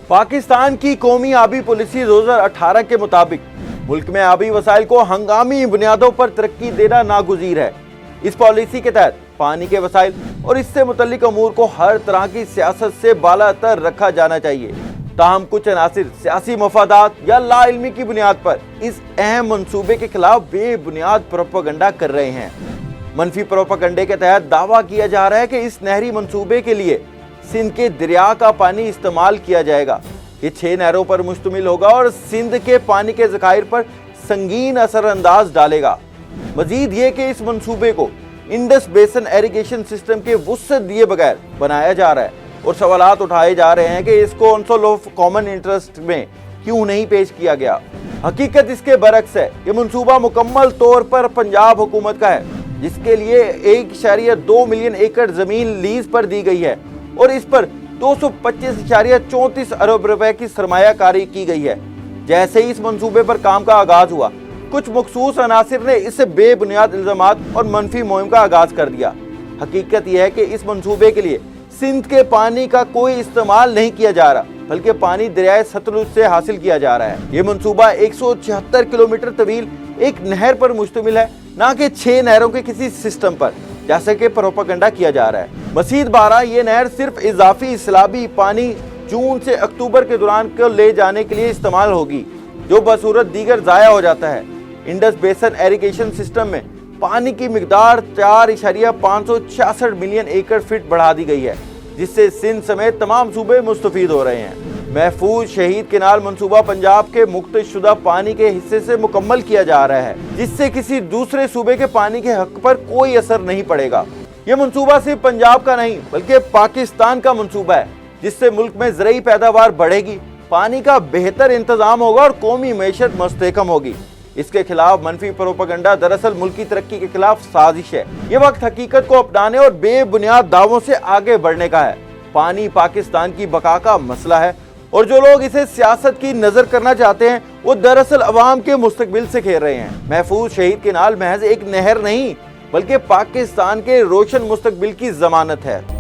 पाकिस्तान की कौमी आबी पॉलिसी 2018 के मुताबिक मुल्क में आबी वसाइल को हंगामी बुनियादों पर तरक्की देना नागुज़ीर है। इस पॉलिसी के तहत पानी के वसाइल और इससे मुतल्लिक अमूर को हर तरह की सियासत से बालातर रखा जाना चाहिए। ताहम कुछ अनासिर सियासी मफादात या लाइल्मी की बुनियाद पर इस अहम मंसूबे के खिलाफ बेबुनियाद प्रोपेगेंडा कर रहे हैं। मनफी प्रोपेगेंडे के तहत दावा किया जा रहा है कि इस नहरी मंसूबे के लिए सिंध के दरिया का पानी इस्तेमाल किया जाएगा। ये 6 नहरों पर मुश्तमिल होगा और सिंध के पानी के ज़खायर पर संगीन असरअंदाज डालेगा। मजीद ये कि इस मंसूबे को इंडस बेसन इरिगेशन सिस्टम के वुसअत दिए बगैर बनाया जा रहा है और सवालात उठाए जा रहे हैं कि इसको काउंसिल ऑफ कॉमन इंटरेस्ट में क्यों नहीं पेश किया गया। हकीकत इसके बरक्स है। ये मंसूबा मुकम्मल तौर पर पंजाब हुकूमत का है, जिसके लिए 1.2 मिलियन एकड़ जमीन लीज पर दी गई है और इस पर 225.34 अरब रुपए की सरमायाकारी की गई है। जैसे ही इस मंसूबे पर काम का आगाज हुआ, कुछ मखसूस अनासिर ने इससे बेबुनियाद इल्जामात और मनफी मुहिम का आगाज कर दिया। हकीकत यह है कि इस मंसूबे के लिए सिंध के पानी का कोई इस्तेमाल नहीं किया जा रहा, बल्कि पानी दरियाए सतलुज से हासिल किया जा रहा है। ये मंसूबा 176 किलोमीटर तवील एक नहर पर मुश्तमिल है, ना कि 6 नहरों के किसी सिस्टम पर, जैसे कि प्रोपेगेंडा किया जा रहा है। मजीद 12 ये नहर सिर्फ इजाफी सैलाबी पानी जून से अक्टूबर के दौरान को ले जाने के लिए इस्तेमाल होगी, जो बसूरत दीगर ज़ाया हो जाता है। इंडस बेसन इरिगेशन सिस्टम में पानी की मिकदार 4.566 मिलियन एकड़ फीट बढ़ा दी गई है, जिससे सिंध समेत तमाम सूबे मुस्तफीद हो रहे हैं। महफूज शहीद केनाल मंसूबा पंजाब के मुख्तसुदा पानी के हिस्से से मुकम्मल किया जा रहा है, जिससे किसी दूसरे सूबे के पानी के हक पर कोई असर नहीं पड़ेगा। ये मंसूबा सिर्फ पंजाब का नहीं बल्कि पाकिस्तान का मंसूबा है, जिससे मुल्क में ज़रई पैदावार बढ़ेगी, पानी का बेहतर इंतजाम होगा और कौमी मैशत मुस्तहकम होगी। इसके खिलाफ मनफी प्रोपेगेंडा दरअसल मुल्क की तरक्की के खिलाफ साजिश है। ये वक्त हकीकत को अपनाने और बेबुनियाद दावों से आगे बढ़ने का है। पानी पाकिस्तान की बका का मसला है और जो लोग इसे सियासत की नजर करना चाहते हैं, वो दरअसल अवाम के मुस्तकबिल से खेल रहे हैं। महफूज शहीद केनाल महज एक नहर नहीं, बल्कि पाकिस्तान के रोशन मुस्तकबिल की जमानत है।